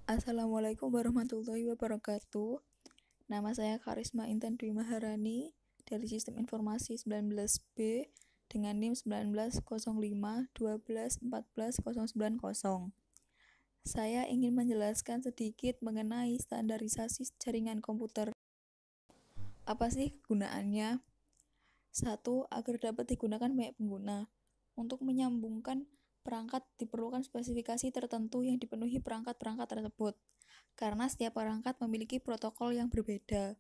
Assalamualaikum warahmatullahi wabarakatuh. Nama saya Karisma Intan Dwi Maharani dari Sistem Informasi 19B dengan NIM 1905 12 14 090. Saya ingin menjelaskan sedikit mengenai standarisasi jaringan komputer. Apa sih kegunaannya? 1. Agar dapat digunakan banyak pengguna. Untuk menyambungkan perangkat diperlukan spesifikasi tertentu yang dipenuhi perangkat-perangkat tersebut, karena setiap perangkat memiliki protokol yang berbeda.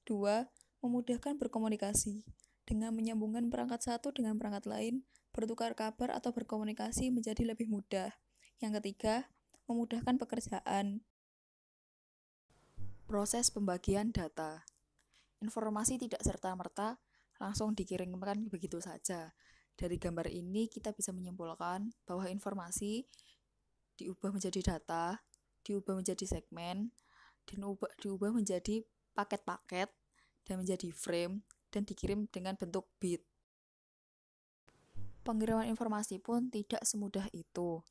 2. Memudahkan berkomunikasi. Dengan menyambungkan perangkat satu dengan perangkat lain, bertukar kabar atau berkomunikasi menjadi lebih mudah. Yang ketiga, memudahkan pekerjaan. Proses pembagian data. Informasi tidak serta-merta langsung dikirimkan begitu saja. Dari gambar ini kita bisa menyimpulkan bahwa informasi diubah menjadi data, diubah menjadi segmen, dan diubah menjadi paket-paket, dan menjadi frame, dan dikirim dengan bentuk bit. Pengiriman informasi pun tidak semudah itu.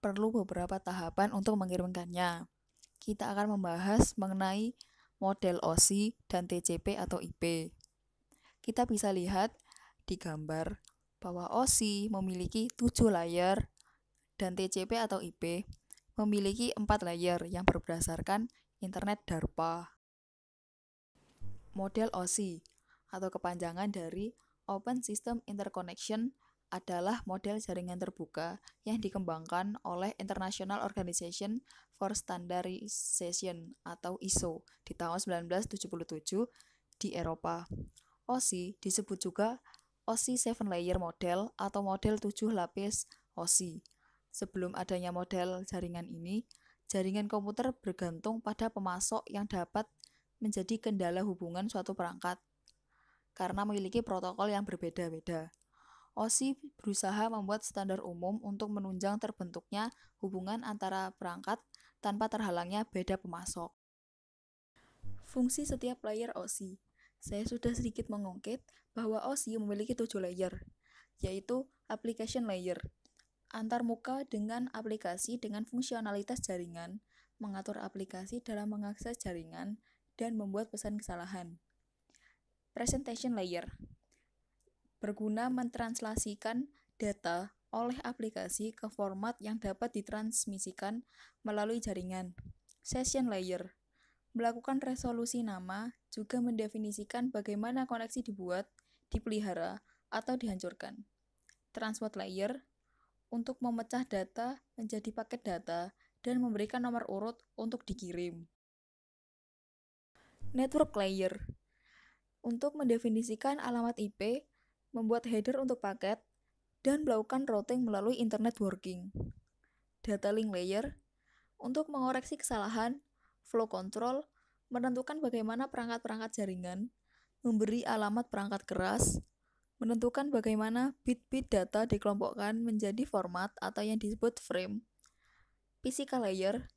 Perlu beberapa tahapan untuk mengirimkannya. Kita akan membahas mengenai model OSI dan TCP atau IP. Kita bisa lihat di gambar bahwa OSI memiliki 7 layer dan TCP atau IP memiliki 4 layer yang berdasarkan internet DARPA. Model OSI atau kepanjangan dari Open System Interconnection adalah model jaringan terbuka yang dikembangkan oleh International Organization for Standardization atau ISO di tahun 1977 di Eropa. OSI disebut juga OSI 7 Layer Model atau model 7 lapis OSI. Sebelum adanya model jaringan ini, jaringan komputer bergantung pada pemasok yang dapat menjadi kendala hubungan suatu perangkat karena memiliki protokol yang berbeda-beda. OSI berusaha membuat standar umum untuk menunjang terbentuknya hubungan antara perangkat tanpa terhalangnya beda pemasok. Fungsi setiap layer OSI. Saya sudah sedikit mengungkit bahwa OSI memiliki 7 layer, yaitu application layer, antarmuka dengan aplikasi dengan fungsionalitas jaringan, mengatur aplikasi dalam mengakses jaringan, dan membuat pesan kesalahan. Presentation layer berguna mentranslasikan data oleh aplikasi ke format yang dapat ditransmisikan melalui jaringan. Session layer melakukan resolusi nama, juga mendefinisikan bagaimana koneksi dibuat, dipelihara, atau dihancurkan. Transport layer untuk memecah data menjadi paket data dan memberikan nomor urut untuk dikirim. Network layer untuk mendefinisikan alamat IP, membuat header untuk paket, dan melakukan routing melalui internet working. Data link layer untuk mengoreksi kesalahan, flow control, menentukan bagaimana perangkat-perangkat jaringan, memberi alamat perangkat keras, menentukan bagaimana bit-bit data dikelompokkan menjadi format atau yang disebut frame. Physical layer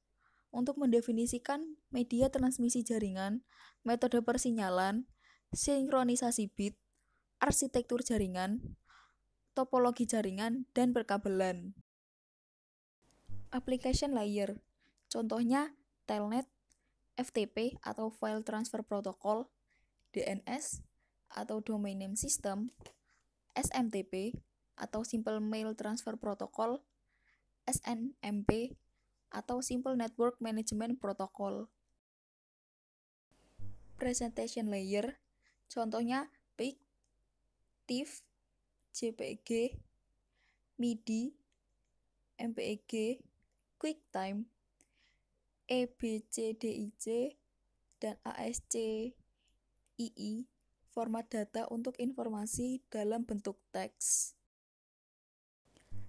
untuk mendefinisikan media transmisi jaringan, metode persinyalan, sinkronisasi bit, arsitektur jaringan, topologi jaringan, dan perkabelan. Application layer, contohnya Telnet, FTP atau File Transfer Protocol, DNS atau Domain Name System, SMTP atau Simple Mail Transfer Protocol, SNMP atau Simple Network Management Protocol. Presentation layer, contohnya PIC, TIFF, JPG, MIDI, MPEG, QuickTime, EBCDIC, dan ASCII, format data untuk informasi dalam bentuk teks.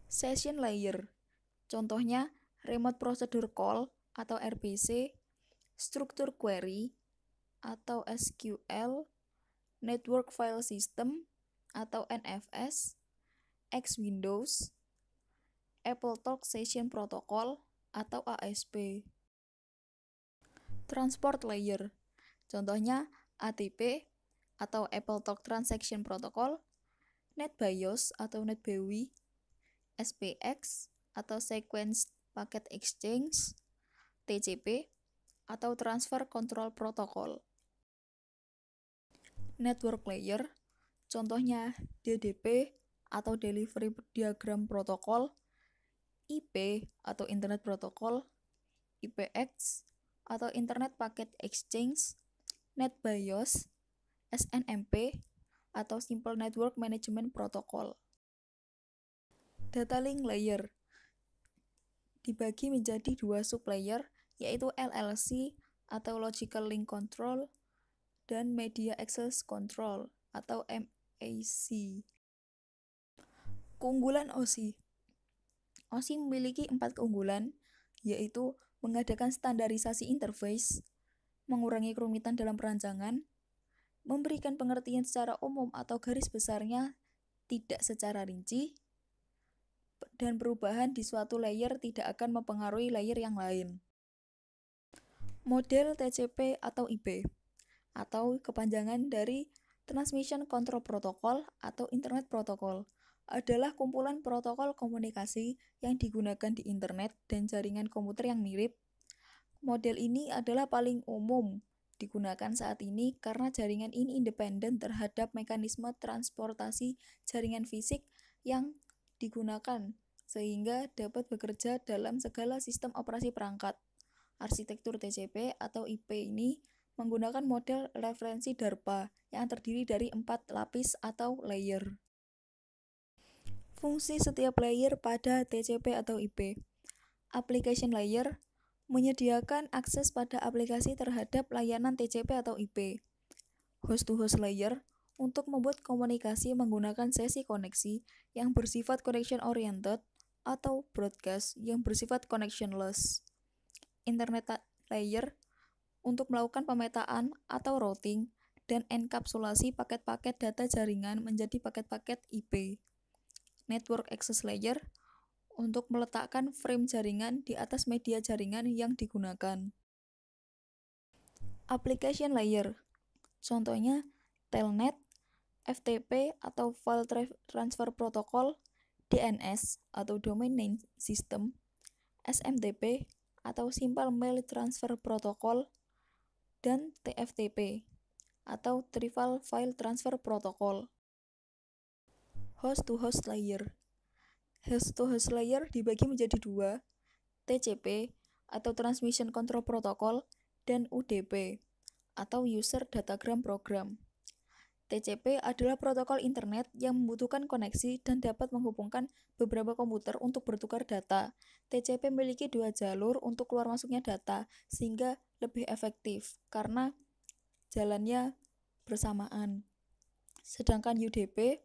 Session layer, contohnya Remote Procedure Call atau RPC, Struktur Query atau SQL, Network File System atau NFS, X-Windows, AppleTalk Session Protocol atau ASP. Transport layer, contohnya ATP atau AppleTalk Transaction Protocol, NetBIOS atau NetBEUI, SPX atau Sequence Packet Exchange, TCP, atau Transfer Control Protocol. Network layer, contohnya DDP atau Delivery Diagram Protocol, IP atau Internet Protocol, IPX atau Internet Packet Exchange, NetBIOS, SNMP, atau Simple Network Management Protocol. Data link layer dibagi menjadi dua sublayer, yaitu LLC atau Logical Link Control dan Media Access Control atau MAC. Keunggulan OSI. OSI memiliki 4 keunggulan, yaitu mengadakan standarisasi interface, mengurangi kerumitan dalam perancangan, memberikan pengertian secara umum atau garis besarnya tidak secara rinci, dan perubahan di suatu layer tidak akan mempengaruhi layer yang lain. Model TCP atau IP, atau kepanjangan dari Transmission Control Protocol atau Internet Protocol, adalah kumpulan protokol komunikasi yang digunakan di internet dan jaringan komputer yang mirip. Model ini adalah paling umum digunakan saat ini karena jaringan ini independen terhadap mekanisme transportasi jaringan fisik yang digunakan, sehingga dapat bekerja dalam segala sistem operasi perangkat. Arsitektur TCP atau IP ini menggunakan model referensi DARPA yang terdiri dari 4 lapis atau layer. Fungsi setiap layer pada TCP atau IP. Application layer menyediakan akses pada aplikasi terhadap layanan TCP atau IP. Host-to-host layer untuk membuat komunikasi menggunakan sesi koneksi yang bersifat connection oriented atau broadcast yang bersifat connectionless. Internet layer untuk melakukan pemetaan atau routing dan enkapsulasi paket-paket data jaringan menjadi paket-paket IP. Network access layer untuk meletakkan frame jaringan di atas media jaringan yang digunakan. Application layer, contohnya Telnet, FTP atau File Transfer Protocol, DNS atau Domain Name System, SMTP atau Simple Mail Transfer Protocol, dan TFTP atau Trivial File Transfer Protocol. Host-to-host layer. Host-to-host layer dibagi menjadi dua, TCP atau Transmission Control Protocol dan UDP atau User Datagram Program. TCP adalah protokol internet yang membutuhkan koneksi dan dapat menghubungkan beberapa komputer untuk bertukar data. TCP memiliki 2 jalur untuk keluar masuknya data, sehingga lebih efektif karena jalannya bersamaan. Sedangkan UDP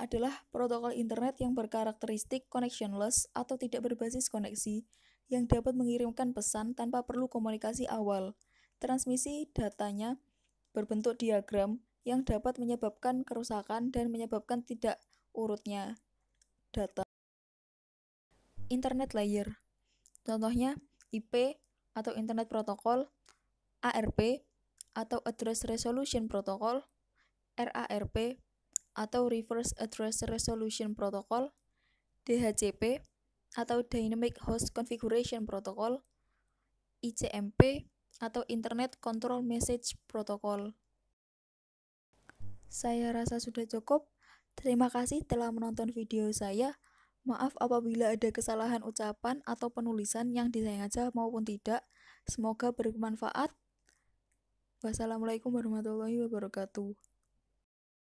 adalah protokol internet yang berkarakteristik connectionless atau tidak berbasis koneksi, yang dapat mengirimkan pesan tanpa perlu komunikasi awal. Transmisi datanya berbentuk diagram yang dapat menyebabkan kerusakan dan menyebabkan tidak urutnya data. Internet layer, contohnya IP atau Internet Protocol, ARP atau Address Resolution Protocol, RARP atau Reverse Address Resolution Protocol, DHCP atau Dynamic Host Configuration Protocol, ICMP atau Internet Control Message Protocol. Saya rasa sudah cukup. Terima kasih telah menonton video saya. Maaf apabila ada kesalahan ucapan atau penulisan yang disengaja maupun tidak. Semoga bermanfaat. Wassalamualaikum warahmatullahi wabarakatuh.